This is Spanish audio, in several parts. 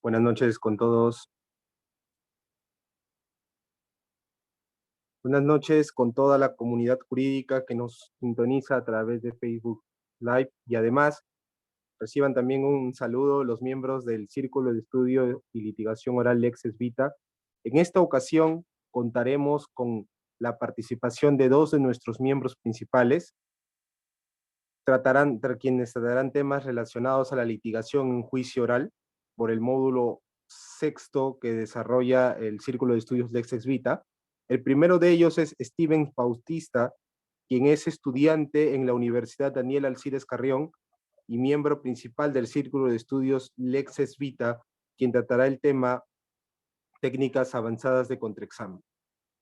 Buenas noches con todos. Buenas noches con toda la comunidad jurídica que nos sintoniza a través de Facebook Live y además reciban también un saludo los miembros del Círculo de Estudio y Litigación Oral Lexes Vita. En esta ocasión contaremos con la participación de dos de nuestros miembros principales, quienes tratarán temas relacionados a la litigación en juicio oral por el módulo sexto que desarrolla el Círculo de Estudios Lexes Vita. El primero de ellos es Steven Bautista, quien es estudiante en la Universidad Daniel Alcides Carrión y miembro principal del Círculo de Estudios Lexes Vita, quien tratará el tema técnicas avanzadas de contraexamen.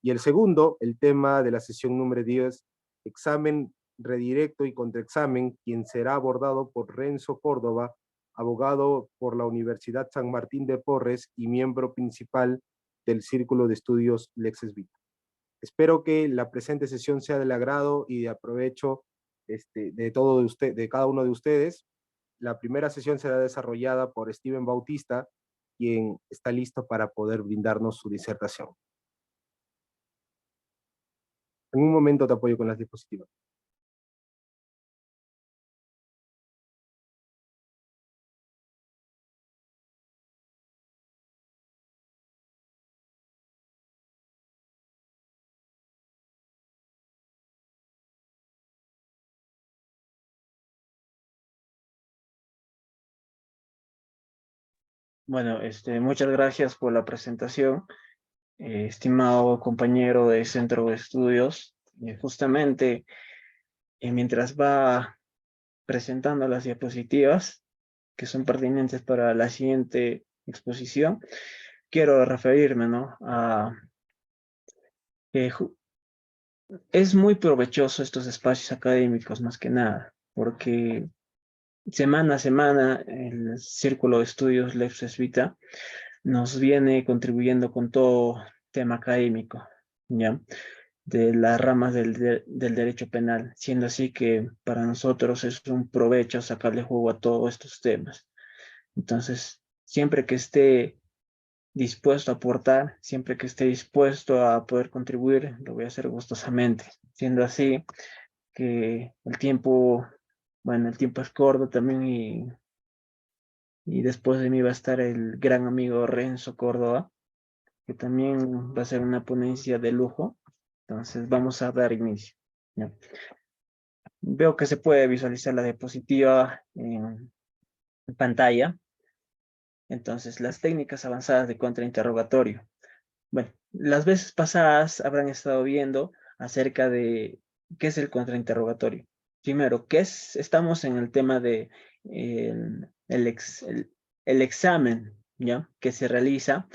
Y el segundo, el tema de la sesión número 10, examen redirecto y contraexamen, quien será abordado por Renzo Córdoba, abogado por la Universidad San Martín de Porres y miembro principal del Círculo de Estudios Lexes Vita. Espero que la presente sesión sea del agrado y de aprovecho de cada uno de ustedes. La primera sesión será desarrollada por Steven Bautista, quien está listo para poder brindarnos su disertación. En un momento te apoyo con las diapositivas. Bueno, muchas gracias por la presentación, estimado compañero de Centro de Estudios. Justamente, mientras va presentando las diapositivas, que son pertinentes para la siguiente exposición, quiero referirme, ¿no? Eh, ju- es muy provechoso estos espacios académicos, más que nada, porque semana a semana el Círculo de Estudios Lexes Vita nos viene contribuyendo con todo tema académico, ¿ya? De las ramas del derecho penal, siendo así que para nosotros es un provecho sacarle jugo a todos estos temas. Entonces, siempre que esté dispuesto a aportar, siempre que esté dispuesto a poder contribuir, lo voy a hacer gustosamente, siendo así que el tiempo, bueno, el tiempo es corto también y después de mí va a estar el gran amigo Renzo Córdoba, que también va a ser una ponencia de lujo. Entonces vamos a dar inicio, ¿ya? Veo que se puede visualizar la diapositiva en pantalla. Entonces, las técnicas avanzadas de contrainterrogatorio. Bueno, las veces pasadas habrán estado viendo acerca de qué es el contrainterrogatorio. Primero, estamos en el tema de el examen, ¿ya? Que se realiza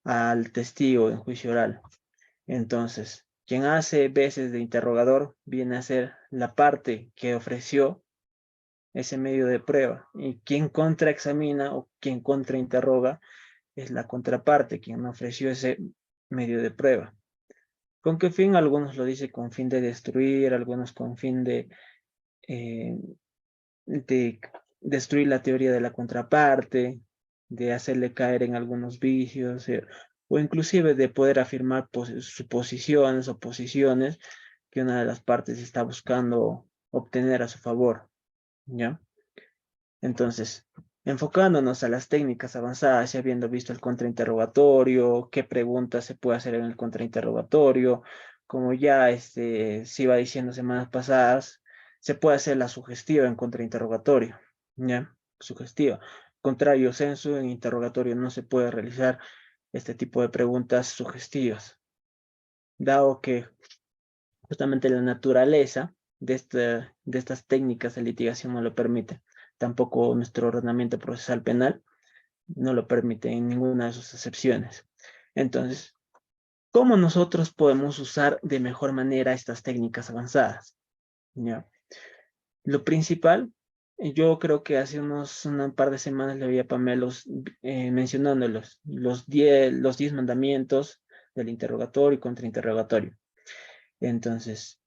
al testigo en juicio oral. Entonces, quien hace veces de interrogador viene a ser la parte que ofreció ese medio de prueba, y quien contraexamina o quien contrainterroga es la contraparte, quien ofreció ese medio de prueba. ¿Con qué fin? Algunos lo dicen con fin de destruir, algunos con fin eh, de destruir la teoría de la contraparte, de hacerle caer en algunos vicios, o inclusive de poder afirmar suposiciones o posiciones que una de las partes está buscando obtener a su favor, ¿ya? Entonces, enfocándonos a las técnicas avanzadas y habiendo visto el contrainterrogatorio, qué preguntas se puede hacer en el contrainterrogatorio, como ya se iba diciendo semanas pasadas, se puede hacer la sugestiva en contrainterrogatorio, ¿ya? Sugestiva. Contrario sensu, en interrogatorio no se puede realizar este tipo de preguntas sugestivas, dado que justamente la naturaleza de estas técnicas de litigación no lo permite. Tampoco nuestro ordenamiento procesal penal no lo permite en ninguna de sus excepciones. Entonces, ¿cómo nosotros podemos usar de mejor manera estas técnicas avanzadas? ¿Ya? Lo principal, yo creo que hace un par de semanas le vi a Pamela mencionándolos, los 10 mandamientos del interrogatorio y contrainterrogatorio. Entonces,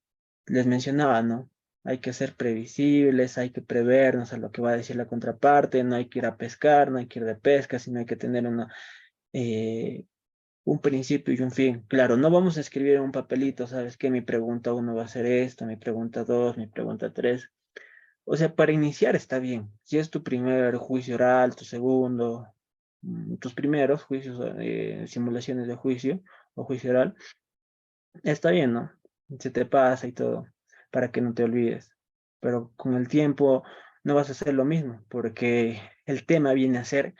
les mencionaba, ¿no? Hay que ser previsibles, hay que prevernos a lo que va a decir la contraparte, no hay que ir a pescar, no hay que ir de pesca, sino hay que tener un principio y un fin. Claro, no vamos a escribir en un papelito, ¿sabes qué? Mi pregunta 1 va a ser esto, mi pregunta 2, mi pregunta 3. O sea, para iniciar está bien. Si es tu primer juicio oral, tu segundo, tus primeros juicios, simulaciones de juicio o juicio oral, está bien, ¿no? Se te pasa y todo, para que no te olvides. Pero con el tiempo no vas a hacer lo mismo, porque el tema viene a ser,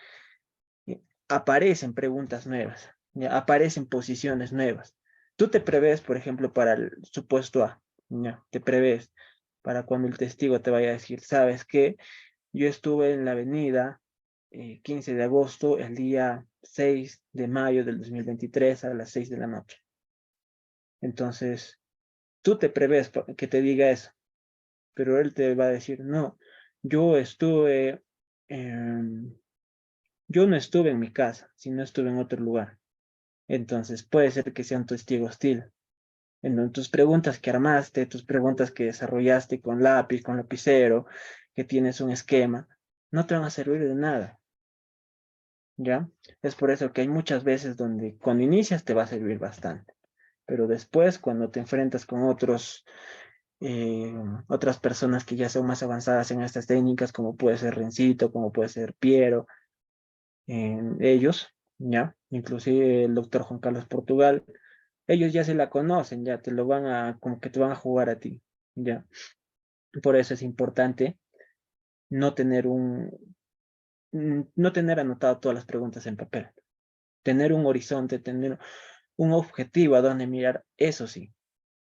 aparecen preguntas nuevas, ¿ya? Aparecen posiciones nuevas. Tú te prevés, por ejemplo, para el supuesto A, ¿ya? Te prevés para cuando el testigo te vaya a decir, ¿sabes qué? Yo estuve en la avenida 15 de agosto, el día 6 de mayo del 2023 a las 6 de la noche. Entonces, tú te prevés que te diga eso, pero él te va a decir, no, yo estuve, yo no estuve en mi casa, sino estuve en otro lugar. Entonces, puede ser que sea un testigo hostil. En tus preguntas que armaste, tus preguntas que desarrollaste con lápiz, con lapicero, que tienes un esquema, no te van a servir de nada. ¿Ya? Es por eso que hay muchas veces donde cuando inicias te va a servir bastante, pero después cuando te enfrentas con otras personas que ya son más avanzadas en estas técnicas, como puede ser Rencito, como puede ser Piero, ellos, ¿ya? Inclusive el doctor Juan Carlos Portugal, ellos ya se la conocen, ya te lo van a, como que te van a jugar a ti, ¿ya? Por eso es importante no tener no tener anotado todas las preguntas en papel, tener un horizonte, tener un objetivo a donde mirar, eso sí,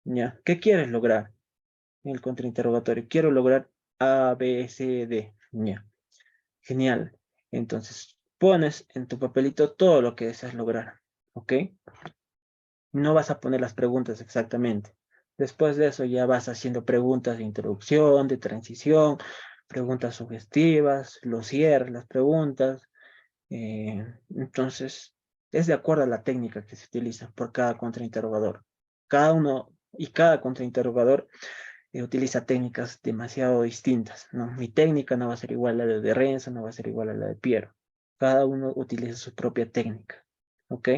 ¿ya? ¿Qué quieres lograr en el contrainterrogatorio? Quiero lograr A, B, C, D, ¿ya? Genial. Entonces, pones en tu papelito todo lo que deseas lograr, ¿ok? No vas a poner las preguntas exactamente. Después de eso ya vas haciendo preguntas de introducción, de transición, preguntas sugestivas, los cierres, las preguntas. Entonces, es de acuerdo a la técnica que se utiliza por cada contrainterrogador. Cada uno y cada contrainterrogador utiliza técnicas demasiado distintas, ¿no? Mi técnica no va a ser igual a la de Renzo, no va a ser igual a la de Piero. Cada uno utiliza su propia técnica, ¿ok?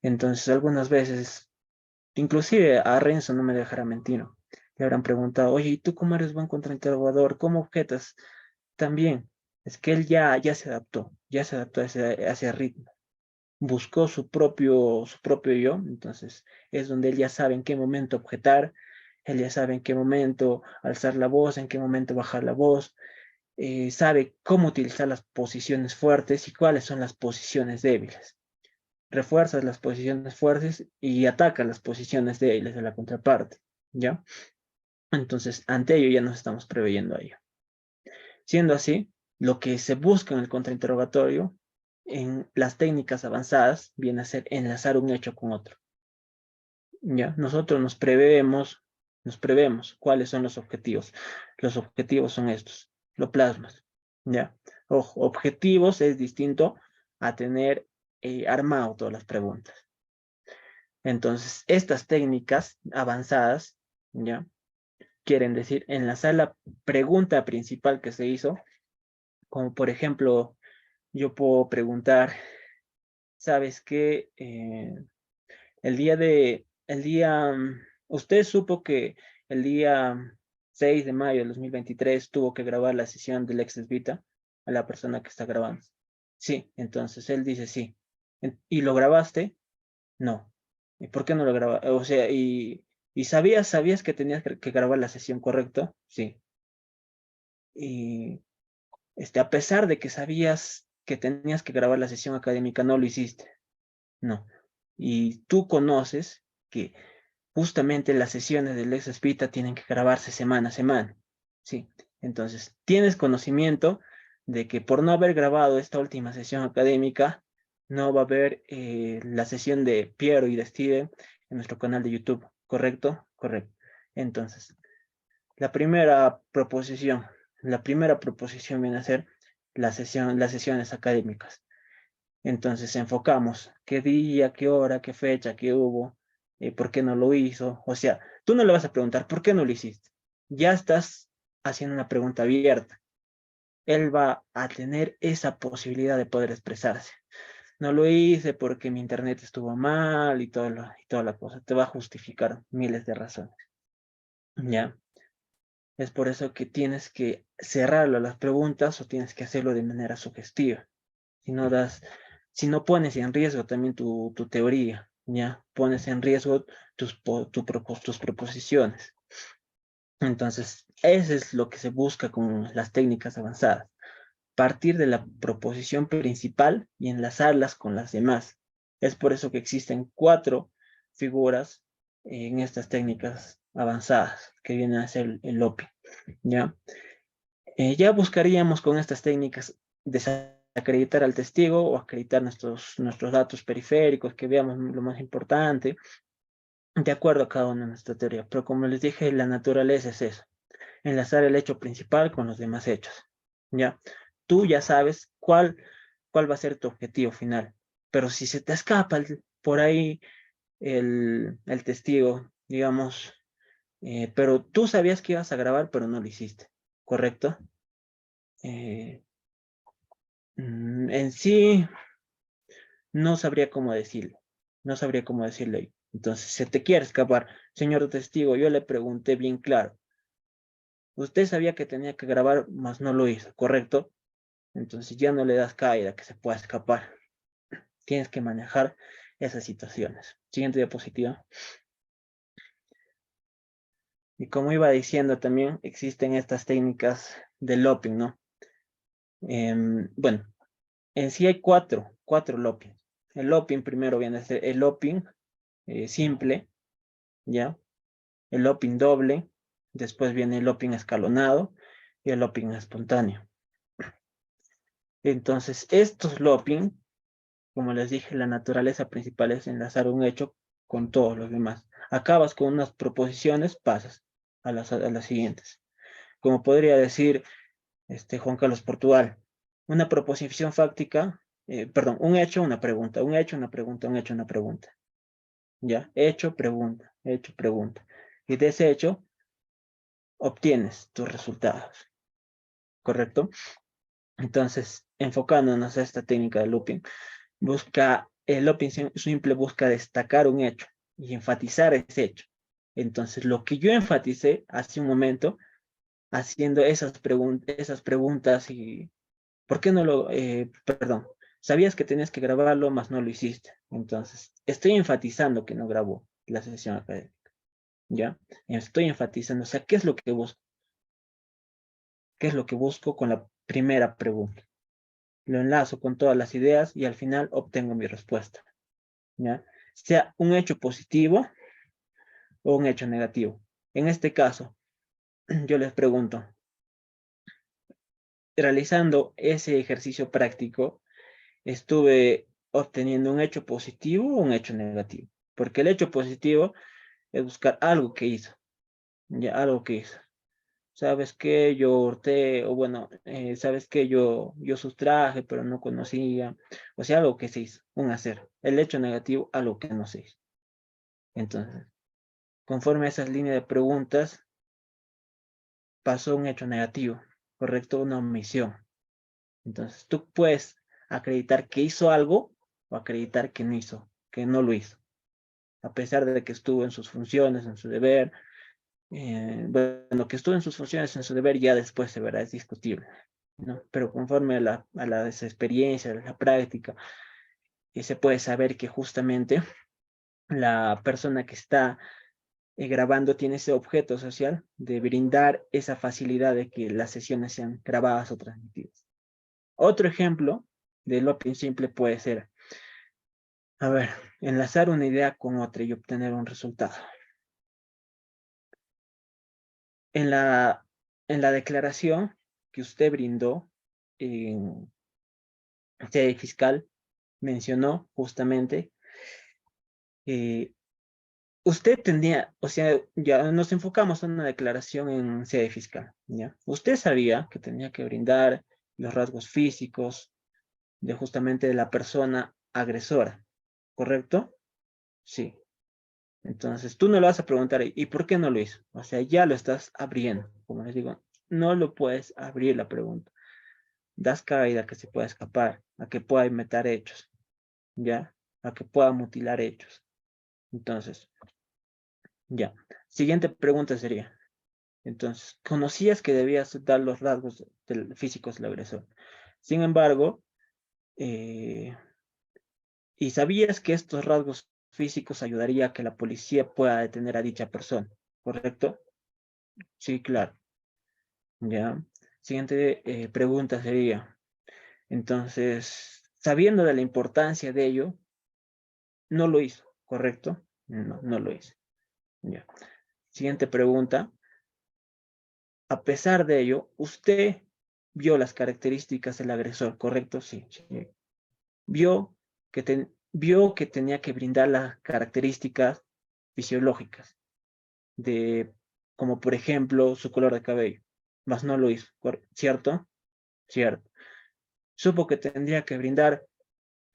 Entonces, algunas veces, inclusive a Renzo no me dejará mentir, ¿no? Le habrán preguntado, oye, ¿y tú cómo eres buen contrainterrogador? ¿Cómo objetas? También, es que él ya ya se adaptó a ese ritmo, buscó su propio yo, entonces es donde él ya sabe en qué momento objetar, él ya sabe en qué momento alzar la voz, en qué momento bajar la voz, sabe cómo utilizar las posiciones fuertes y cuáles son las posiciones débiles. Refuerzas las posiciones fuertes y atacas las posiciones débiles de la contraparte, ¿ya? Entonces, ante ello ya nos estamos preveyendo a ello. Siendo así, lo que se busca en el contrainterrogatorio, en las técnicas avanzadas, viene a ser enlazar un hecho con otro. ¿Ya? Nosotros nos prevemos cuáles son los objetivos. Los objetivos son estos, lo plasmas. ¿Ya? Ojo, objetivos es distinto a tener armado todas las preguntas. Entonces, estas técnicas avanzadas, ¿ya? Quieren decir enlazar la pregunta principal que se hizo, como por ejemplo, yo puedo preguntar, ¿sabes qué? Usted supo que el día 6 de mayo del 2023 tuvo que grabar la sesión del Lexus Vita a la persona que está grabando. Sí, entonces él dice sí. ¿Y lo grabaste? No. ¿Y por qué no lo grabaste? O sea, y sabías que tenías que grabar la sesión, ¿correcto? Sí. Y a pesar de que sabías que tenías que grabar la sesión académica, no lo hiciste. No. Y tú conoces que justamente las sesiones del Lex Spita tienen que grabarse semana a semana. Sí. Entonces, tienes conocimiento de que por no haber grabado esta última sesión académica, no va a haber la sesión de Piero y de Steven en nuestro canal de YouTube. ¿Correcto? Correcto. Entonces, la primera proposición, la primera proposición viene a ser las sesiones académicas. Entonces enfocamos qué día, qué hora, qué fecha, qué hubo, por qué no lo hizo. O sea, tú no le vas a preguntar por qué no lo hiciste. ya estás haciendo una pregunta abierta. Él va a tener esa posibilidad de poder expresarse. No lo hice porque mi internet estuvo mal y toda la cosa. Te va a justificar miles de razones. ¿Ya? Es por eso que tienes que cerrarlo a las preguntas o tienes que hacerlo de manera sugestiva. Si no das, si no pones en riesgo también tu teoría, ¿ya? Pones en riesgo tus proposiciones. Entonces, eso es lo que se busca con las técnicas avanzadas. Partir de la proposición principal y enlazarlas con las demás. Es por eso que existen 4 figuras en estas técnicas avanzadas, que vienen a ser el LOPI, ¿ya? Ya buscaríamos con estas técnicas desacreditar al testigo o acreditar nuestros datos periféricos, que veamos lo más importante, de acuerdo a cada una de nuestra teoría. Pero como les dije, la naturaleza es eso, enlazar el hecho principal con los demás hechos, ¿ya? Tú ya sabes cuál va a ser tu objetivo final, pero si se te escapa por ahí el testigo, digamos, pero tú sabías que ibas a grabar, pero no lo hiciste, ¿correcto? Eh, en sí, no sabría cómo decirlo, no sabría cómo decirle. Entonces, se te quiere escapar, señor testigo, yo le pregunté bien claro, usted sabía que tenía que grabar, mas no lo hizo, ¿correcto? Entonces ya no le das caída que se pueda escapar. Tienes que manejar esas situaciones. Siguiente diapositiva. Y como iba diciendo también, existen estas técnicas de looping, ¿no? Bueno, en sí hay cuatro looping. El looping primero viene a ser el looping simple, ¿ya? El looping doble, después viene el looping escalonado y el looping espontáneo. Entonces, estos looping, como les dije, la naturaleza principal es enlazar un hecho con todos los demás. Acabas con unas proposiciones, pasas a las siguientes. Como podría decir Juan Carlos Portugal, una proposición fáctica, perdón, un hecho, una pregunta, un hecho, una pregunta, un hecho, una pregunta. ¿Ya? Hecho, pregunta, hecho, pregunta. Y de ese hecho obtienes tus resultados, ¿correcto? Entonces, enfocándonos a esta técnica de looping, el looping simple busca destacar un hecho y enfatizar ese hecho. Entonces, lo que yo enfaticé hace un momento, haciendo esas preguntas y, ¿por qué no perdón, sabías que tenías que grabarlo, mas no lo hiciste? Entonces, estoy enfatizando que no grabó la sesión académica, ¿ya? Estoy enfatizando, o sea, ¿qué es lo que busco? ¿Qué es lo que busco con la primera pregunta? Lo enlazo con todas las ideas y al final obtengo mi respuesta, ¿ya? Sea un hecho positivo o un hecho negativo. En este caso, yo les pregunto, realizando ese ejercicio práctico, estuve obteniendo un hecho positivo o un hecho negativo. Porque el hecho positivo es buscar algo que hizo, ya algo que hizo. Sabes que yo hurté, o bueno, sabes que yo sustraje, pero no conocía. O sea, algo que se hizo, un hacer. El hecho negativo, algo que no se hizo. Entonces, conforme a esas líneas de preguntas, pasó un hecho negativo, ¿correcto? Una omisión. Entonces, tú puedes acreditar que hizo algo o acreditar que no hizo, que no lo hizo, a pesar de que estuvo en sus funciones, en su deber. Bueno, que estuvo en sus funciones, en su deber, ya después se verá, es discutible, ¿no? Pero conforme a la experiencia, a la práctica, se puede saber que justamente la persona que está grabando tiene ese objeto social de brindar esa facilidad de que las sesiones sean grabadas o transmitidas. Otro ejemplo de looping simple puede ser, a ver, enlazar una idea con otra y obtener un resultado. En la declaración que usted brindó en sede fiscal, mencionó justamente, eh, usted tenía, o sea, ya nos enfocamos en una declaración en sede fiscal, ¿ya? Usted sabía que tenía que brindar los rasgos físicos de justamente de la persona agresora, ¿correcto? Sí. Entonces, tú no le vas a preguntar, ¿y por qué no lo hizo? O sea, ya lo estás abriendo. Como les digo, no lo puedes abrir la pregunta. Das cabida a que se pueda escapar, a que pueda inventar hechos, ¿ya? A que pueda mutilar hechos. Entonces, ya. Siguiente pregunta sería, entonces, ¿conocías que debías dar los rasgos físicos del agresor? Sin embargo, eh, ¿y sabías que estos rasgos físicos ayudaría a que la policía pueda detener a dicha persona? ¿Correcto? Sí, claro. Ya. Siguiente pregunta sería, entonces, sabiendo de la importancia de ello, no lo hizo, ¿correcto? No, no lo hizo. Ya. Siguiente pregunta, a pesar de ello, usted vio las características del agresor, ¿correcto? Sí, sí. Vio que tenía que brindar las características fisiológicas de, como por ejemplo, su color de cabello, mas no lo hizo, ¿cierto? Cierto. Supo que tendría que brindar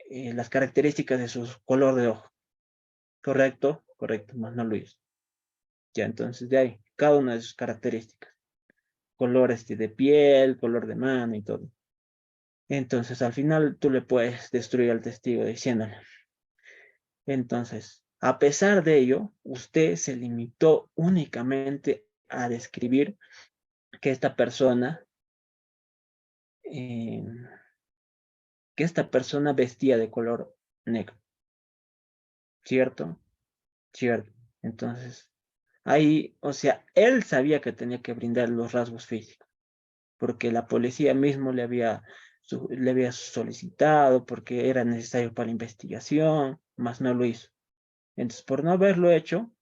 las características de su color de ojo, ¿correcto? Correcto, mas no lo hizo. Ya, entonces de ahí, cada una de sus características, color de piel, color de mano y todo. Entonces al final tú le puedes destruir al testigo diciéndole. Entonces, a pesar de ello, usted se limitó únicamente a describir que esta persona, eh, vestía de color negro, ¿cierto? Cierto. Entonces, ahí, o sea, él sabía que tenía que brindar los rasgos físicos, porque la policía mismo le había solicitado, porque era necesario para la investigación, mas no lo hizo. Entonces, por no haberlo hecho,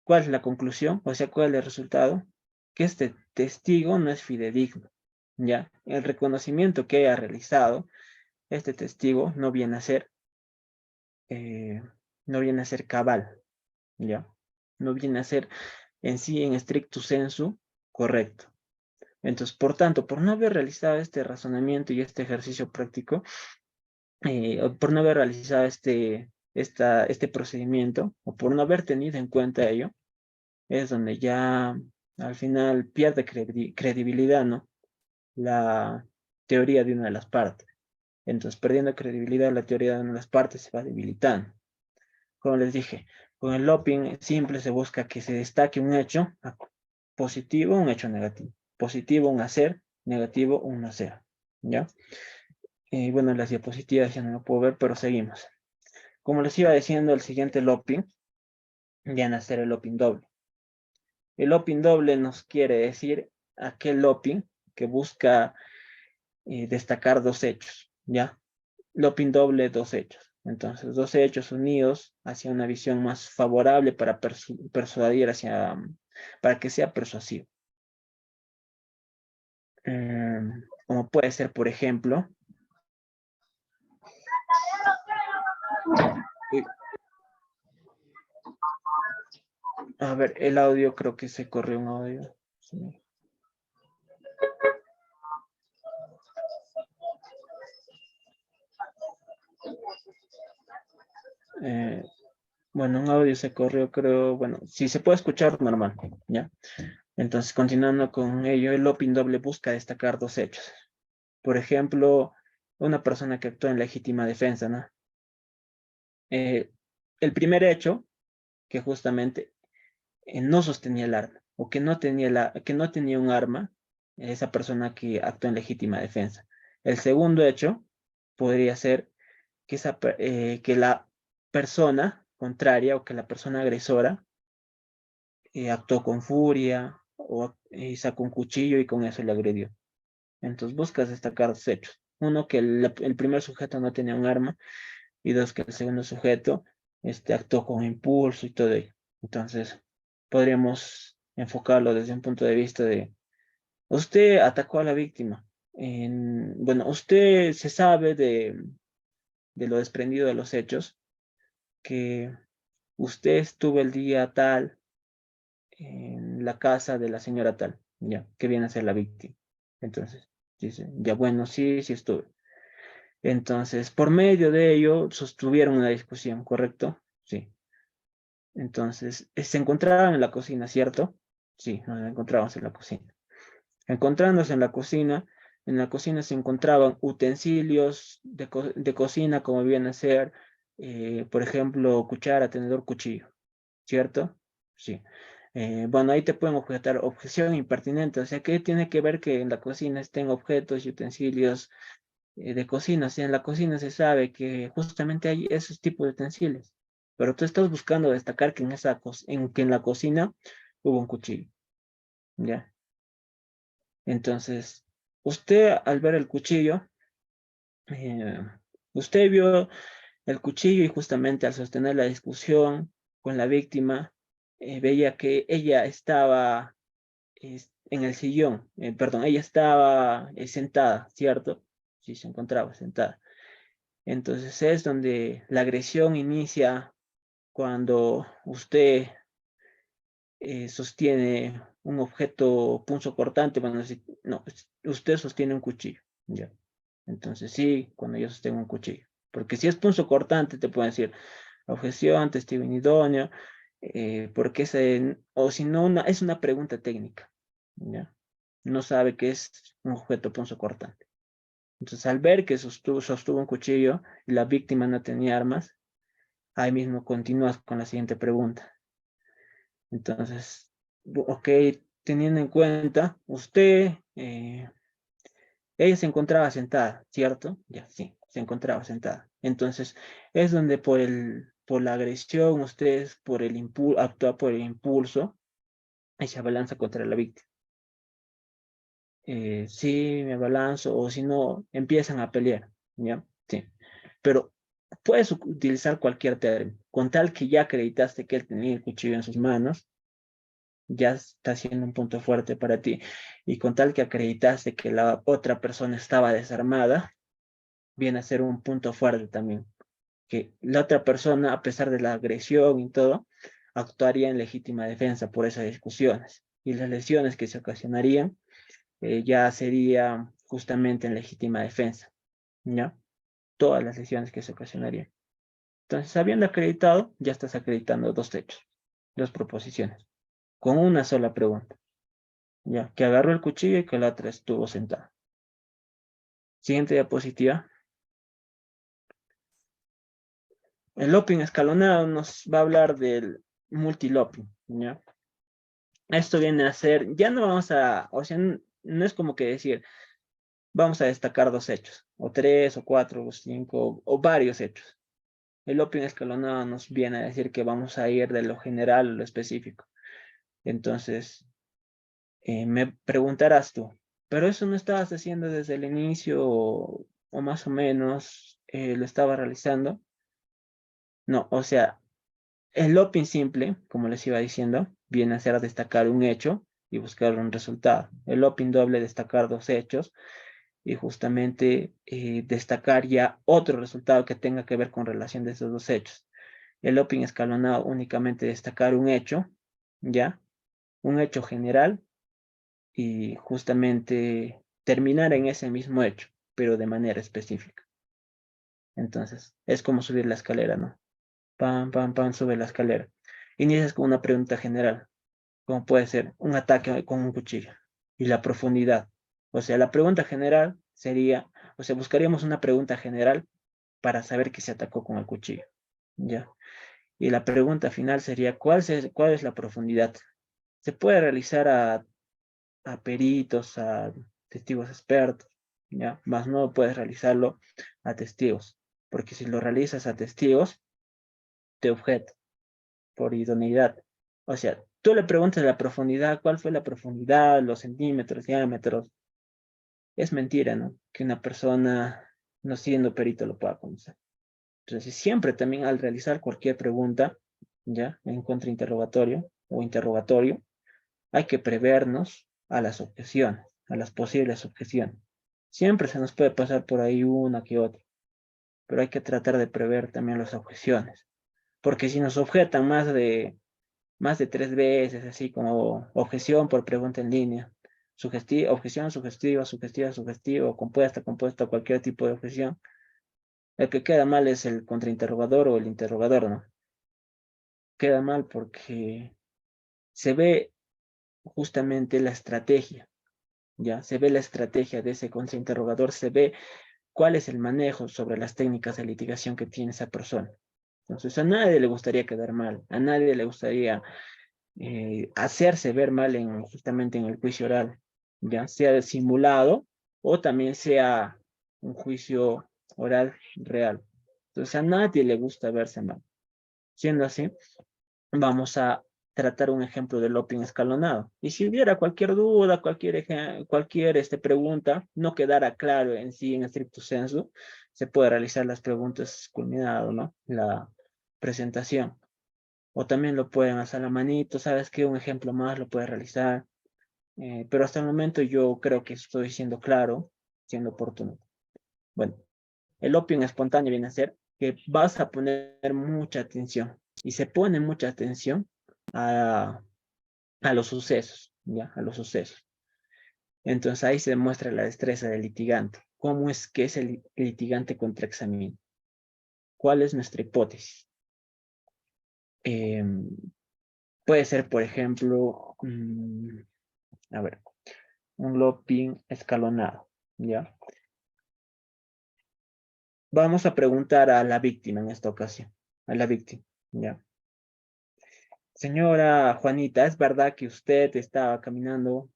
¿cuál es la conclusión? O sea, ¿cuál es el resultado? Que este testigo no es fidedigno, ¿ya? El reconocimiento que haya realizado este testigo eh, no viene a ser cabal, ¿ya? No viene a ser en sí, en estricto sensu, correcto. Entonces, por tanto, por no haber realizado este razonamiento y este ejercicio práctico, o por no haber realizado este procedimiento, o por no haber tenido en cuenta ello, es donde ya al final pierde credibilidad, ¿no? La teoría de una de las partes. Entonces, perdiendo credibilidad, la teoría de una de las partes se va debilitando. Como les dije, con el loping simple se busca que se destaque un hecho positivo, un hecho negativo. Positivo, un hacer, negativo, un no hacer. ¿Ya? Y bueno, las diapositivas ya no lo puedo ver, pero seguimos. Como les iba diciendo, el siguiente loping viene a ser el loping doble. El loping doble nos quiere decir aquel loping que busca destacar dos hechos, ¿ya? Loping doble, dos hechos. Entonces, dos hechos unidos hacia una visión más favorable para persuadir para que sea persuasivo. Como puede ser, por ejemplo, a ver, el audio, creo que se corrió un audio. Sí. Bueno, un audio se corrió, creo, bueno, si se puede escuchar, normal, ¿ya? Entonces, continuando con ello, el loping doble busca destacar dos hechos. Por ejemplo, una persona que actúa en legítima defensa, ¿no? El primer hecho, que justamente no sostenía el arma, o que no tenía un arma, esa persona que actuó en legítima defensa. El segundo hecho podría ser que la persona contraria o que la persona agresora actuó con furia o sacó un cuchillo y con eso le agredió. Entonces buscas destacar dos hechos. Uno, que el primer sujeto no tenía un arma, y dos, que el segundo sujeto actuó con impulso y todo ello. Entonces, podríamos enfocarlo desde un punto de vista de, usted atacó a la víctima. Bueno, usted se sabe de lo desprendido de los hechos, que usted estuvo el día tal en la casa de la señora tal, ya, que viene a ser la víctima. Entonces, dice, ya bueno, sí, sí estuve. Entonces, por medio de ello, sostuvieron una discusión, ¿correcto? Sí. Entonces, se encontraban en la cocina, ¿cierto? Sí, nos encontrábamos en la cocina. Encontrándose en la cocina se encontraban utensilios de cocina, como vienen a ser, por ejemplo, cuchara, tenedor, cuchillo, ¿cierto? Sí. Bueno, ahí te pueden objetar objeción impertinente. O sea, ¿qué tiene que ver que en la cocina estén objetos y utensilios de cocina? O sea, en la cocina se sabe que justamente hay esos tipos de utensilios. Pero tú estás buscando destacar que que en la cocina hubo un cuchillo, ¿ya? Entonces, usted al ver el cuchillo, eh, usted vio el cuchillo y justamente al sostener la discusión con la víctima, veía que ella estaba en el sillón, perdón, ella estaba sentada, ¿cierto? Sí, se encontraba sentada. Entonces es donde la agresión inicia cuando usted sostiene un objeto punzocortante, bueno, no, usted sostiene un cuchillo, ¿ya? Entonces sí, cuando yo sostengo un cuchillo. Porque si es punzocortante, te pueden decir objeción, testigo inidóneo, porque o si no, es una pregunta técnica, ¿ya? No sabe que es un objeto punzocortante. Entonces, al ver que sostuvo un cuchillo y la víctima no tenía armas, ahí mismo continúas con la siguiente pregunta. Entonces, ok, teniendo en cuenta, ella se encontraba sentada, ¿cierto? Ya, sí, se encontraba sentada. Entonces, es donde por la agresión, ustedes por el actúa por el impulso y se abalanza contra la víctima. Sí, me abalanzo, o si no, empiezan a pelear, ¿ya? Sí. Pero puedes utilizar cualquier término, con tal que ya acreditaste que él tenía el cuchillo en sus manos, ya está siendo un punto fuerte para ti. Y con tal que acreditaste que la otra persona estaba desarmada, viene a ser un punto fuerte también. Que la otra persona, a pesar de la agresión y todo, actuaría en legítima defensa por esas discusiones. Y las lesiones que se ocasionarían ya sería justamente en legítima defensa, ¿ya? Todas las lesiones que se ocasionarían. Entonces, habiendo acreditado, ya estás acreditando dos hechos, dos proposiciones, con una sola pregunta. Ya, que agarró el cuchillo y que la otra estuvo sentada. Siguiente diapositiva. El lopping escalonado nos va a hablar del multilopping, ¿ya? Esto viene a ser, ya no vamos a, o sea, no es como que decir, vamos a destacar dos hechos, o tres, o cuatro, o cinco, o varios hechos. El lopping escalonado nos viene a decir que vamos a ir de lo general a lo específico. Entonces, me preguntarás tú, ¿pero eso no estabas haciendo desde el inicio o más o menos lo estaba realizando? No, o sea, el looping simple, como les iba diciendo, viene a ser destacar un hecho y buscar un resultado. El looping doble, destacar dos hechos y justamente destacar ya otro resultado que tenga que ver con relación de esos dos hechos. El looping escalonado únicamente destacar un hecho, ¿ya? Un hecho general y justamente terminar en ese mismo hecho, pero de manera específica. Entonces, es como subir la escalera, ¿no? Pam, pam, pam, sube la escalera. Inicias con una pregunta general, como puede ser un ataque con un cuchillo y la profundidad. O sea, la pregunta general sería, o sea, buscaríamos una pregunta general para saber que se atacó con el cuchillo, ¿ya? Y la pregunta final sería, ¿cuál es la profundidad? Se puede realizar a peritos, a testigos expertos, ¿ya? Más no puedes realizarlo a testigos, porque si lo realizas a testigos, te objeto por idoneidad. O sea, tú le preguntas la profundidad, ¿cuál fue la profundidad, los centímetros, diámetros? Es mentira, ¿no? Que una persona, no siendo perito, lo pueda conocer. Entonces, siempre también al realizar cualquier pregunta, ¿ya? En contrainterrogatorio o interrogatorio, hay que prevernos a las objeciones, a las posibles objeciones. Siempre se nos puede pasar por ahí una que otra, pero hay que tratar de prever también las objeciones. Porque si nos objetan más de tres veces, así como objeción por pregunta en línea, objeción sugestiva, sugestiva, sugestiva, compuesta, compuesta, cualquier tipo de objeción, el que queda mal es el contrainterrogador o el interrogador, ¿no? queda mal porque se ve justamente la estrategia, ¿ya? Se ve la estrategia de ese contrainterrogador, se ve cuál es el manejo sobre las técnicas de litigación que tiene esa persona. Entonces, a nadie le gustaría quedar mal, a nadie le gustaría hacerse ver mal justamente en el juicio oral, ya sea simulado o también sea un juicio oral real. Entonces, a nadie le gusta verse mal. Siendo así, vamos a tratar un ejemplo del loping escalonado. Y si hubiera cualquier duda, cualquier pregunta, no quedara claro en sí, en estricto sensu, se puede realizar las preguntas culminado, ¿no? La presentación. O también lo pueden hacer a la manito, ¿sabes qué? Un ejemplo más lo puedes realizar. Pero hasta el momento yo creo que estoy siendo claro, siendo oportuno. Bueno, el loping espontáneo viene a ser que vas a poner mucha atención. Y se pone mucha atención a, a los sucesos, ¿ya? A los sucesos. Entonces ahí se demuestra la destreza del litigante. ¿Cómo es que es el litigante contra examen? ¿Cuál es nuestra hipótesis? Puede ser, por ejemplo, a ver, un loping escalonado, ¿ya? Vamos a preguntar a la víctima en esta ocasión, a la víctima, ¿ya? Señora Juanita, ¿es verdad que usted estaba caminando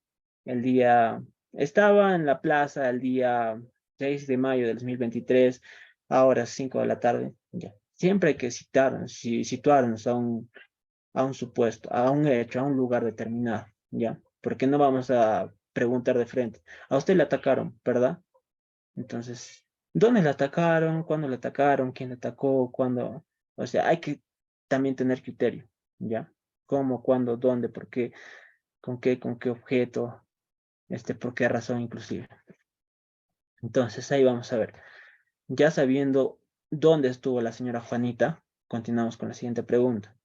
estaba en la plaza el día 6 de mayo del 2023, a horas 5 de la tarde? Ya. Siempre hay que situarnos a un supuesto, a un hecho, a un lugar determinado, ¿ya? Porque no vamos a preguntar de frente. A usted le atacaron, ¿verdad? Entonces, ¿dónde le atacaron? ¿Cuándo le atacaron? ¿Quién le atacó? ¿Cuándo? O sea, hay que también tener criterio, ¿ya? ¿Cómo, cuándo, dónde, por qué, con qué objeto, por qué razón inclusive? Entonces, ahí vamos a ver. Ya sabiendo dónde estuvo la señora Juanita, continuamos con la siguiente pregunta.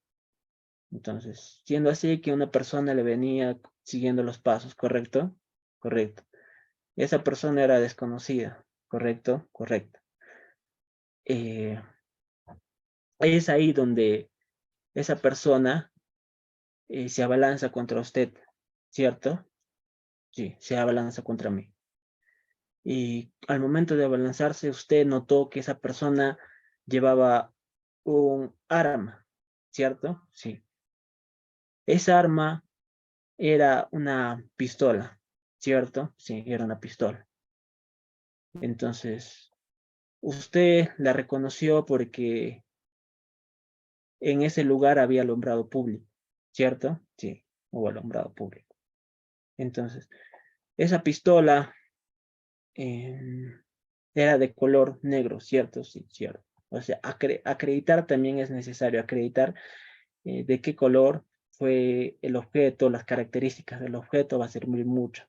Entonces, siendo así que una persona le venía siguiendo los pasos, ¿correcto? Correcto. Esa persona era desconocida, ¿correcto? Correcto. Eh, es ahí donde esa persona se abalanza contra usted, ¿cierto? Sí, se abalanza contra mí. Y al momento de abalanzarse, usted notó que esa persona llevaba un arma, ¿cierto? Sí. Esa arma era una pistola, ¿cierto? Sí, era una pistola. Entonces, usted la reconoció porque en ese lugar había alumbrado público, ¿cierto? Sí, hubo alumbrado público. Entonces, esa pistola era de color negro, ¿cierto? Sí, cierto. O sea, acreditar también es necesario, acreditar de qué color fue el objeto, las características del objeto va a servir mucho.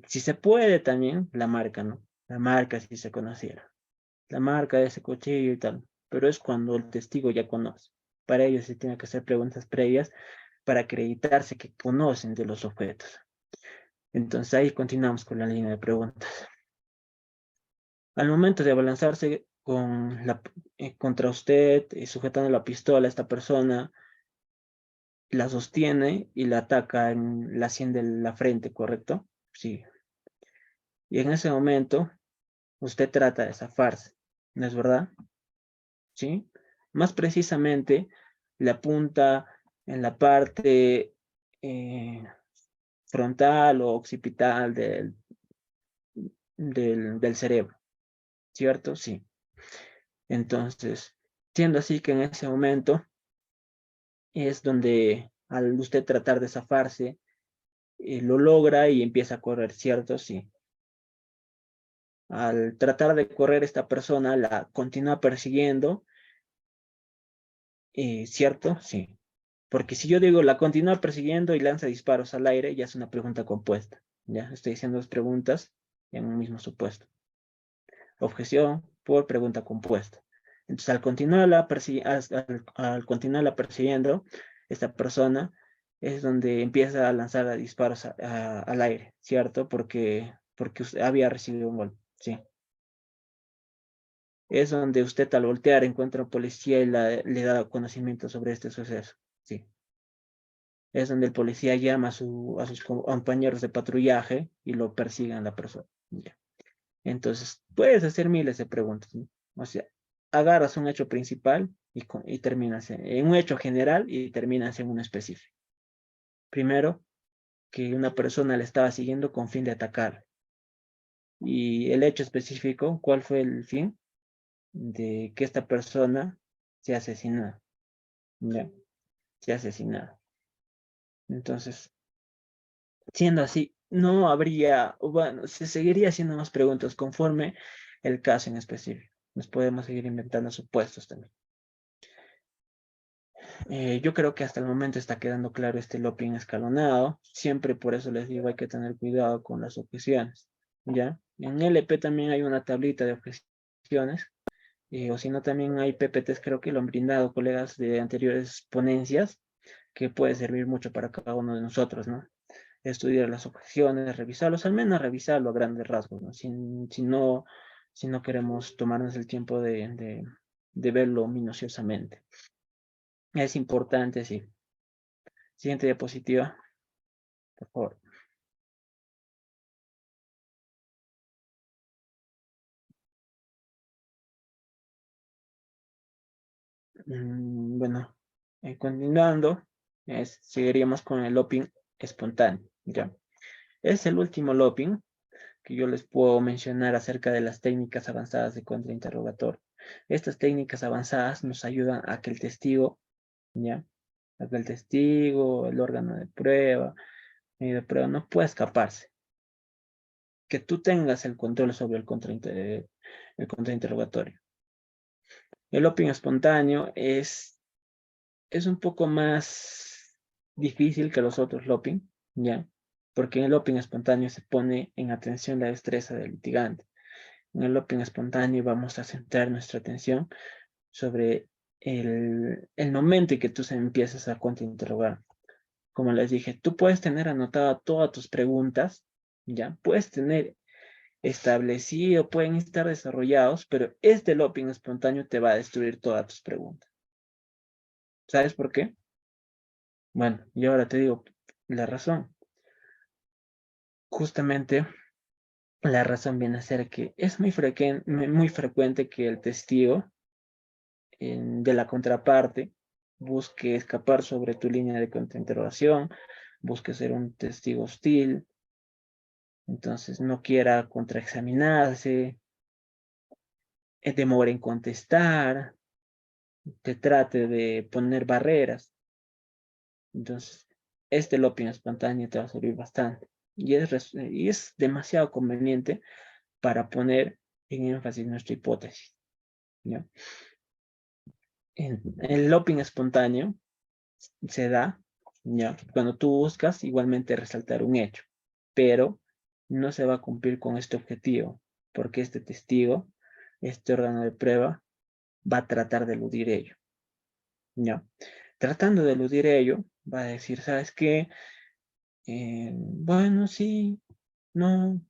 Si se puede también, la marca, ¿no? La marca si se conociera. La marca de ese cuchillo y tal. Pero es cuando el testigo ya conoce. Para ello se tiene que hacer preguntas previas para acreditarse que conocen de los objetos. Entonces ahí continuamos con la línea de preguntas. Al momento de abalanzarse contra usted, sujetando la pistola, esta persona la sostiene y la ataca en la sien de la frente, ¿correcto? Sí. Y en ese momento, usted trata de zafarse, ¿no es verdad? ¿Sí? Más precisamente, le apunta en la parte eh, frontal o occipital del cerebro, ¿cierto? Sí. Entonces, siendo así que en ese momento es donde al usted tratar de zafarse, lo logra y empieza a correr, ¿cierto? Sí. Al tratar de correr esta persona la continúa persiguiendo, ¿cierto? Sí. Porque si yo digo la continúa persiguiendo y lanza disparos al aire, ya es una pregunta compuesta. Ya estoy haciendo dos preguntas en un mismo supuesto. Objeción por pregunta compuesta. Entonces, al continuarla persiguiendo, esta persona es donde empieza a lanzar disparos al aire, ¿cierto? Porque usted había recibido un golpe, sí. es donde usted al voltear encuentra a un policía y le da conocimiento sobre este suceso. Sí. Es donde el policía llama a sus compañeros de patrullaje y lo persiguen a la persona. Ya. Entonces, puedes hacer miles de preguntas, ¿no? O sea, agarras un hecho principal y terminas en un hecho general y terminas en uno específico. Primero, que una persona le estaba siguiendo con fin de atacar. Y el hecho específico, ¿cuál fue el fin? De que esta persona se asesinó. ¿Ya? Se asesinó. Entonces, siendo así, no habría, bueno, se seguiría haciendo más preguntas conforme el caso en específico. Nos podemos seguir inventando supuestos también. Yo creo que hasta el momento está quedando claro este loping escalonado. Siempre por eso les digo, hay que tener cuidado con las objeciones. ¿Ya? En LP también hay una tablita de objeciones. O si no, también hay PPTs, creo que lo han brindado colegas de anteriores ponencias, que puede servir mucho para cada uno de nosotros, ¿no? Estudiar las objeciones, revisarlos, al menos revisarlo a grandes rasgos, ¿no? Si no queremos tomarnos el tiempo de verlo minuciosamente. Es importante, sí. Siguiente diapositiva, por favor. Bueno, continuando, seguiríamos con el loping espontáneo, ¿ya? Es el último loping que yo les puedo mencionar acerca de las técnicas avanzadas de contrainterrogatorio. Estas técnicas avanzadas nos ayudan a que el testigo, ¿ya? A que el testigo, el órgano de prueba, medio de prueba, no pueda escaparse. Que tú tengas el control sobre el contrainterrogatorio. El loping espontáneo es un poco más difícil que los otros loping, ¿ya? Porque en el loping espontáneo se pone en atención la destreza del litigante. En el loping espontáneo vamos a centrar nuestra atención sobre el momento en que tú se empiezas a contrainterrogar. Como les dije, tú puedes tener anotadas todas tus preguntas, ¿ya? Puedes tener establecido, pueden estar desarrollados, pero este loping espontáneo te va a destruir todas tus preguntas. ¿Sabes por qué? Bueno, y ahora te digo la razón. Justamente la razón viene a ser que es muy frecuente que el testigo de la contraparte busque escapar sobre tu línea de contrainterrogación, busque ser un testigo hostil, entonces no quiera contraexaminarse, demore en contestar, te trate de poner barreras. Entonces, este loping espontáneo te va a servir bastante. Y es demasiado conveniente para poner en énfasis nuestra hipótesis, ¿ya? El loping espontáneo se da, ¿ya? Cuando tú buscas igualmente resaltar un hecho, pero no se va a cumplir con este objetivo, porque este testigo, este órgano de prueba, va a tratar de eludir ello, ¿ya? Tratando de eludir ello, va a decir, ¿sabes qué? Bueno, sí, no.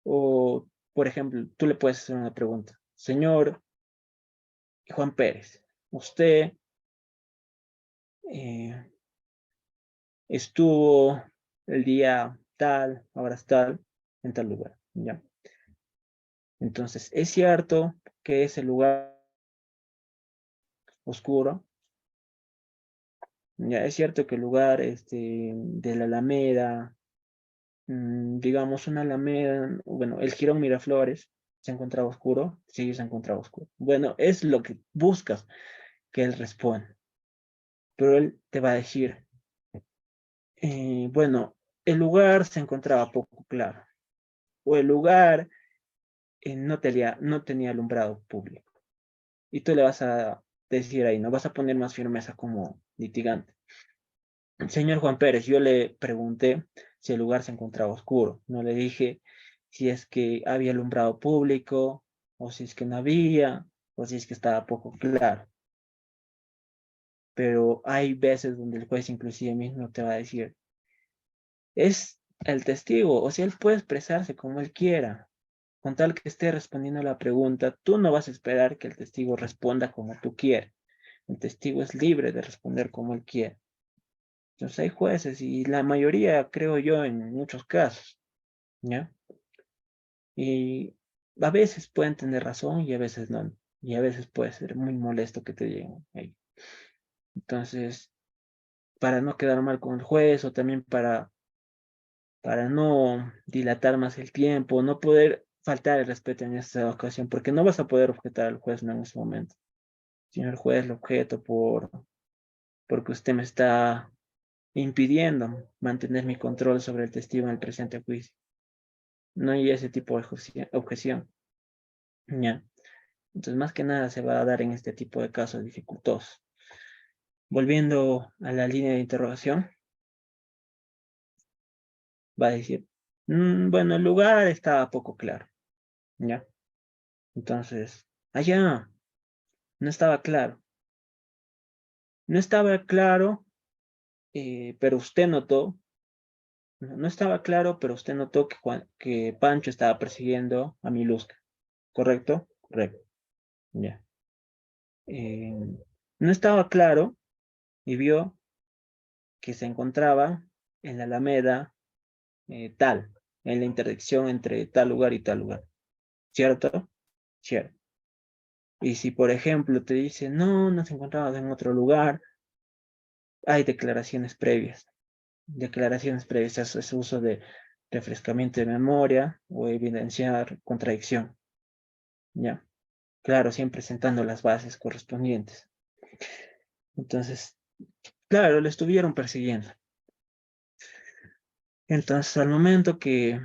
O, por ejemplo, tú le puedes hacer una pregunta. Señor Juan Pérez, usted eh, estuvo el día tal, horas tal, en tal lugar, ¿ya? Entonces, es cierto que ese lugar oscuro, ya es cierto que el lugar de la Alameda, digamos una Alameda, bueno, el Jirón Miraflores, se encontraba oscuro, sí, se encontraba oscuro. Bueno, es lo que buscas que él responda, pero él te va a decir, bueno, el lugar se encontraba poco claro, o el lugar no tenía alumbrado público. Y tú le vas a decir ahí, no vas a poner más firmeza como litigante. Señor Juan Pérez, yo le pregunté si el lugar se encontraba oscuro. No le dije si es que había alumbrado público, o si es que no había, o si es que estaba poco claro. Pero hay veces donde el juez inclusive mismo te va a decir, es el testigo, o sea, él puede expresarse como él quiera. con tal que esté respondiendo la pregunta, tú no vas a esperar que el testigo responda como tú quieres. El testigo es libre de responder como él quiere. Entonces hay jueces y la mayoría, creo yo, en muchos casos, ¿ya? Y a veces pueden tener razón y a veces no. Y a veces puede ser muy molesto que te lleguen ahí. Entonces, para no quedar mal con el juez o también para no dilatar más el tiempo, no poder faltar el respeto en esta ocasión, porque no vas a poder objetar al juez no en ese momento. Señor juez, lo objeto porque usted me está impidiendo mantener mi control sobre el testigo en el presente juicio. No hay ese tipo de objeción. Ya. Entonces, más que nada se va a dar en este tipo de casos dificultosos. Volviendo a la línea de interrogación, va a decir, bueno, el lugar estaba poco claro, ¿ya? Entonces, allá, no estaba claro. No estaba claro, pero usted notó, no estaba claro, pero usted notó que Pancho estaba persiguiendo a Miluska, ¿correcto? Correcto, ya. Eh, no estaba claro y vio que se encontraba en la Alameda tal, en la intersección entre tal lugar y tal lugar, ¿cierto? Cierto. Y si, por ejemplo, te dice, no, nos encontramos en otro lugar, hay declaraciones previas. Declaraciones previas es uso de refrescamiento de memoria o evidenciar contradicción, ¿ya? Claro, siempre sentando las bases correspondientes. Entonces, claro, le estuvieron persiguiendo. Entonces, al momento que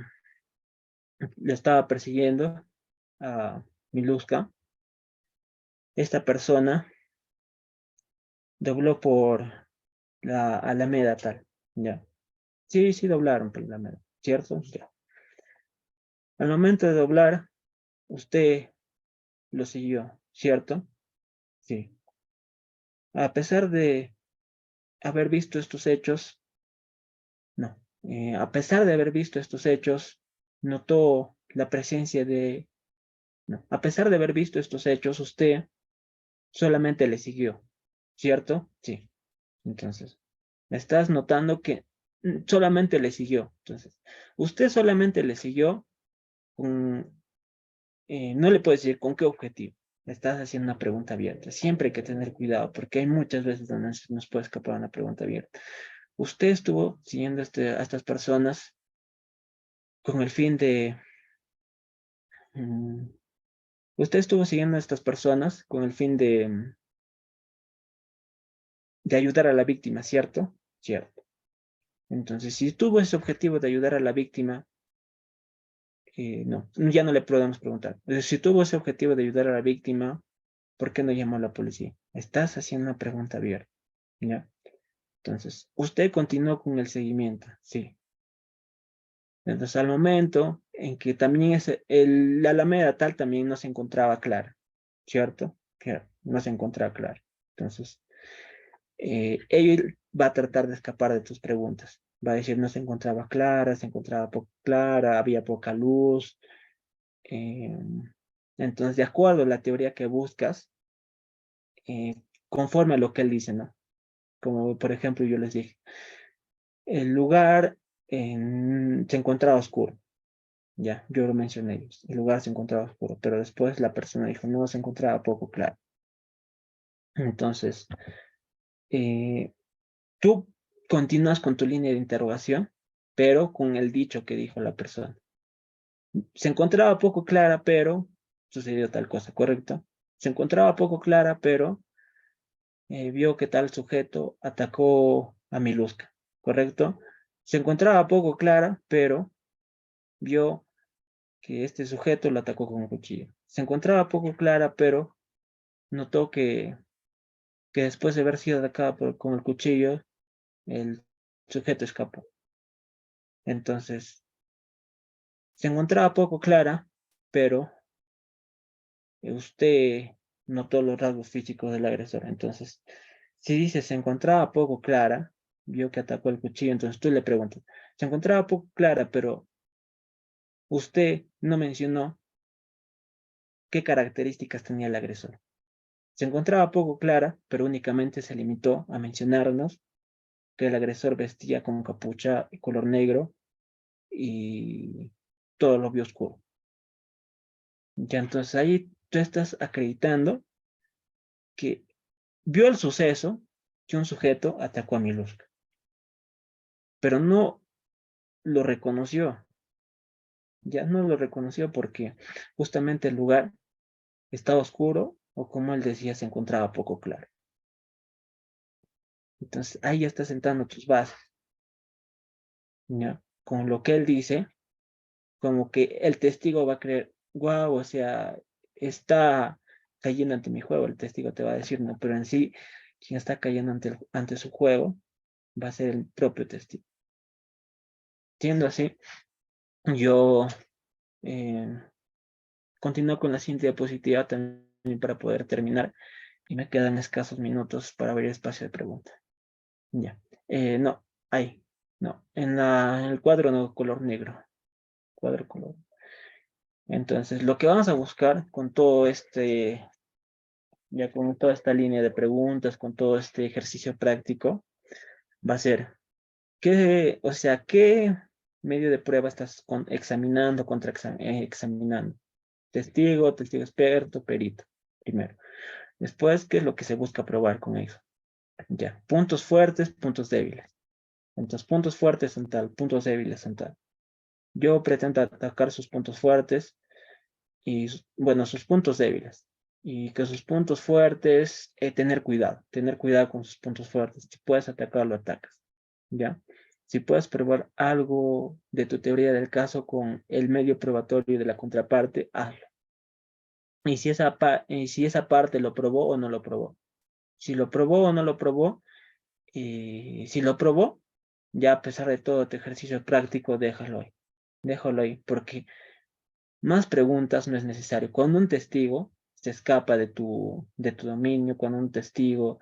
le estaba persiguiendo a Miluska, esta persona dobló por la Alameda tal, ¿ya? Sí, sí doblaron por la Alameda, ¿cierto? Ya. Al momento de doblar, usted lo siguió, ¿cierto? Sí. A pesar de haber visto estos hechos, no. A pesar de haber visto estos hechos, notó la presencia de... No. A pesar de haber visto estos hechos, usted solamente le siguió, ¿cierto? Sí. Entonces, estás notando que solamente le siguió. Entonces, usted solamente le siguió con... no le puedes decir con qué objetivo. Estás haciendo una pregunta abierta. Siempre hay que tener cuidado porque hay muchas veces donde nos puede escapar una pregunta abierta. Usted estuvo siguiendo a estas personas con el fin de... mm, usted estuvo siguiendo a estas personas con el fin de ayudar a la víctima, ¿cierto? Cierto. Entonces, si tuvo ese objetivo de ayudar a la víctima, no, ya no le podemos preguntar. Si tuvo ese objetivo de ayudar a la víctima, ¿por qué no llamó a la policía? Estás haciendo una pregunta abierta, ¿ya? Entonces, usted continuó con el seguimiento, sí. Entonces, al momento en que también la Alameda tal también no se encontraba clara, ¿cierto? Que no se encontraba clara. Entonces, él va a tratar de escapar de tus preguntas. Va a decir, no se encontraba clara, se encontraba poco clara, había poca luz. eh, entonces, de acuerdo a la teoría que buscas, eh, conforme a lo que él dice, ¿no? Como por ejemplo yo les dije, el lugar se encontraba oscuro. Ya, yo lo mencioné, el lugar se encontraba oscuro, pero después la persona dijo, no, se encontraba poco claro. Entonces, eh, tú continúas con tu línea de interrogación, pero con el dicho que dijo la persona. Se encontraba poco clara, pero sucedió tal cosa, ¿correcto? Se encontraba poco clara, pero vio que tal sujeto atacó a Miluska, ¿correcto? Se encontraba poco clara, pero vio que este sujeto lo atacó con un cuchillo. Se encontraba poco clara, pero notó que después de haber sido atacado con el cuchillo, el sujeto escapó. Entonces, se encontraba poco clara, pero usted notó los rasgos físicos del agresor. Entonces, si dice se encontraba poco clara, vio que atacó el cuchillo, entonces tú le preguntas, se encontraba poco clara, pero usted no mencionó qué características tenía el agresor. Se encontraba poco clara, pero únicamente se limitó a mencionarnos que el agresor vestía con capucha y color negro y todo lo vio oscuro. Ya entonces ahí tú estás acreditando que vio el suceso que un sujeto atacó a Miluska, pero no lo reconoció. Ya no lo reconoció porque justamente el lugar estaba oscuro o como él decía, se encontraba poco claro. Entonces ahí ya estás sentando tus bases, ¿ya? Con lo que él dice, como que el testigo va a creer, wow, o sea, está cayendo ante mi juego, el testigo te va a decir, no, pero en sí, quien está cayendo ante su juego va a ser el propio testigo. Siendo así, yo eh, continúo con la siguiente diapositiva también para poder terminar y me quedan escasos minutos para abrir espacio de pregunta. Ya. No, ahí. No, en el cuadro no, color negro. Cuadro color. Entonces, lo que vamos a buscar con todo ya con toda esta línea de preguntas, con todo este ejercicio práctico, va a ser, o sea, qué medio de prueba estás examinando, examinando? Testigo, testigo experto, perito, primero. Después, ¿qué es lo que se busca probar con eso? Ya, puntos fuertes, puntos débiles. Entonces, puntos fuertes son tal, puntos débiles son tal. Yo pretendo atacar sus puntos fuertes y, bueno, sus puntos débiles. Y que sus puntos fuertes, tener cuidado con sus puntos fuertes. Si puedes atacarlo, atacas. ¿Ya? Si puedes probar algo de tu teoría del caso con el medio probatorio de la contraparte, hazlo. Y si esa parte lo probó o no lo probó. Si lo probó o no lo probó, y si lo probó, ya a pesar de todo tu ejercicio práctico, déjalo ahí. Déjalo ahí, porque más preguntas no es necesario. Cuando un testigo se escapa de tu dominio, cuando un testigo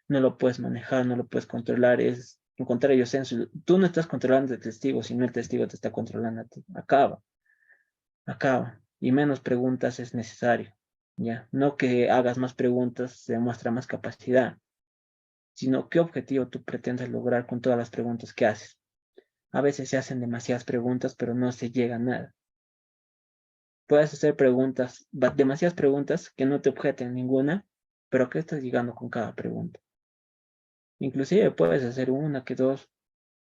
no lo puedes manejar, no lo puedes controlar, es en contrario sensu. Tú no estás controlando al testigo, sino el testigo te está controlando a ti. Acaba. Y menos preguntas es necesario. Ya, no que hagas más preguntas se demuestra más capacidad, sino qué objetivo tú pretendes lograr con todas las preguntas que haces. A veces se hacen demasiadas preguntas, pero no se llega a nada. Puedes hacer preguntas, demasiadas preguntas que no te objeten ninguna, pero ¿qué estás llegando con cada pregunta? Inclusive puedes hacer una que dos,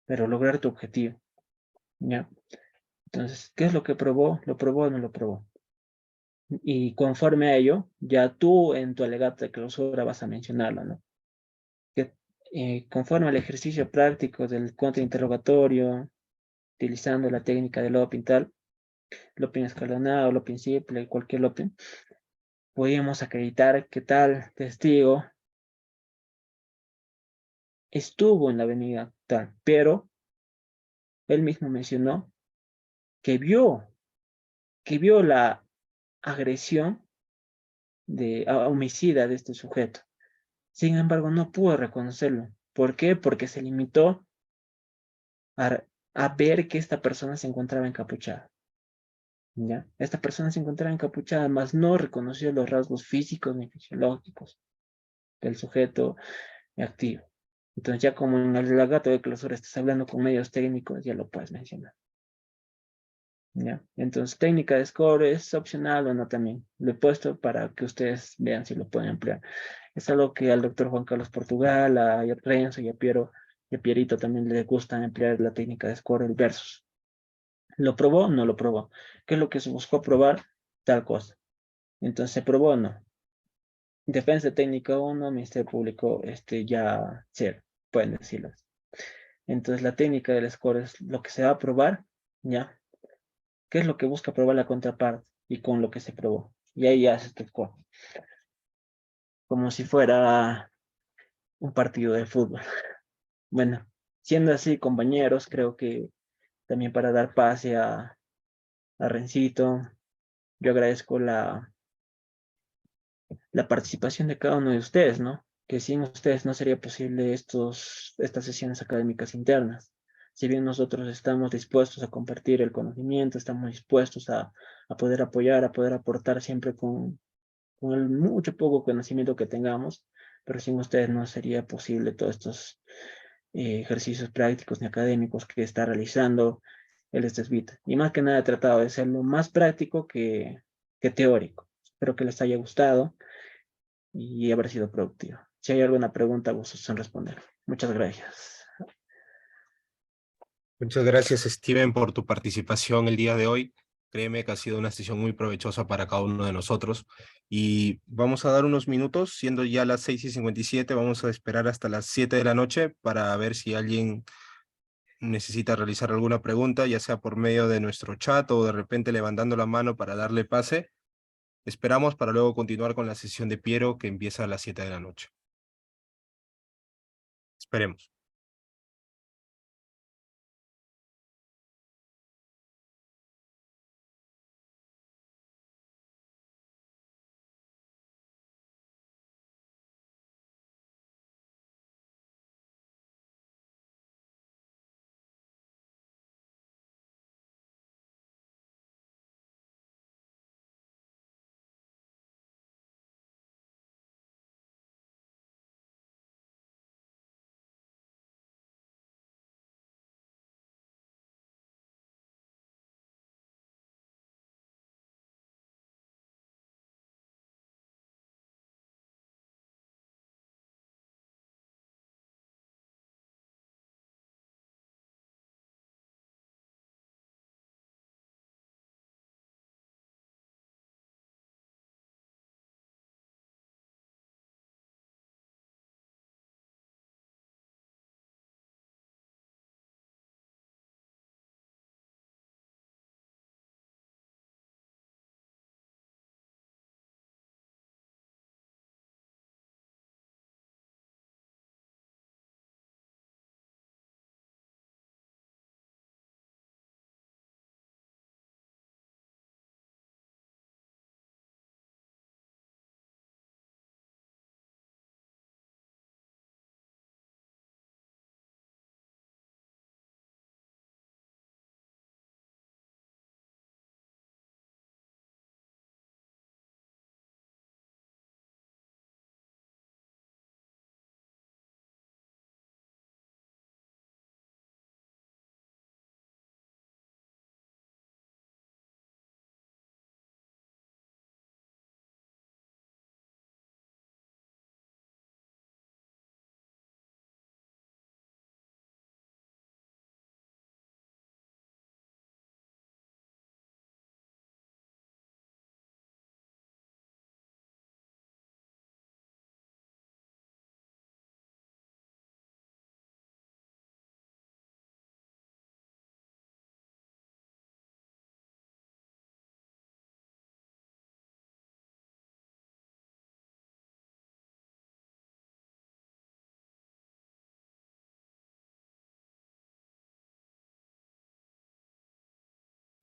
pero lograr tu objetivo, ¿ya? Entonces, ¿qué es lo que probó? ¿Lo probó o no lo probó? Y conforme a ello, ya tú en tu alegato de clausura vas a mencionarlo, ¿no? Que conforme al ejercicio práctico del contrainterrogatorio, utilizando la técnica del Lopin tal, Lopin escalonado, Lopin simple, cualquier Lopin, podíamos acreditar que tal testigo estuvo en la avenida tal, pero él mismo mencionó que vio la agresión homicida de este sujeto. Sin embargo, no pudo reconocerlo. ¿Por qué? Porque se limitó a, a ver que esta persona se encontraba encapuchada. ¿Ya? Esta persona se encontraba encapuchada, mas no reconoció los rasgos físicos ni fisiológicos del sujeto activo. Entonces, ya como en el alegato de clausura estás hablando con medios técnicos, ya lo puedes mencionar. ¿Ya? Entonces, técnica de score es opcional o no también. Lo he puesto para que ustedes vean si lo pueden emplear. Es algo que al doctor Juan Carlos Portugal, a Renzo y a Pierito también les gusta emplear la técnica de score, el versus. ¿Lo probó? No lo probó. ¿Qué es lo que se buscó probar? Tal cosa. Entonces, ¿se probó o no? Defensa técnica 1, Ministerio Público, ya 0, pueden decirlo. Entonces, la técnica del score es lo que se va a probar, ¿ya? ¿Qué es lo que busca probar la contraparte? Y con lo que se probó. Y ahí ya se tocó. Como si fuera un partido de fútbol. Bueno, siendo así, compañeros, creo que también para dar pase a Rencito, yo agradezco la participación de cada uno de ustedes, ¿no? Que sin ustedes no sería posible estas sesiones académicas internas. Si bien nosotros estamos dispuestos a compartir el conocimiento, estamos dispuestos a poder apoyar, a poder aportar siempre con el mucho poco conocimiento que tengamos, pero sin ustedes no sería posible todos estos ejercicios prácticos ni académicos que está realizando el STSBIT. Y más que nada he tratado de ser lo más práctico que teórico. Espero que les haya gustado y haber sido productivo. Si hay alguna pregunta, vosotros en responder. Muchas gracias. Muchas gracias, Steven, por tu participación el día de hoy. Créeme que ha sido una sesión muy provechosa para cada uno de nosotros. Y vamos a dar unos minutos, siendo ya las 6:57, vamos a esperar hasta las 7 de la noche para ver si alguien necesita realizar alguna pregunta, ya sea por medio de nuestro chat o de repente levantando la mano para darle pase. Esperamos para luego continuar con la sesión de Piero que empieza a las 7 de la noche. Esperemos.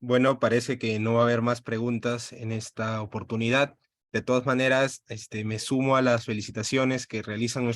Bueno, parece que no va a haber más preguntas en esta oportunidad. De todas maneras, me sumo a las felicitaciones que realizan nuestros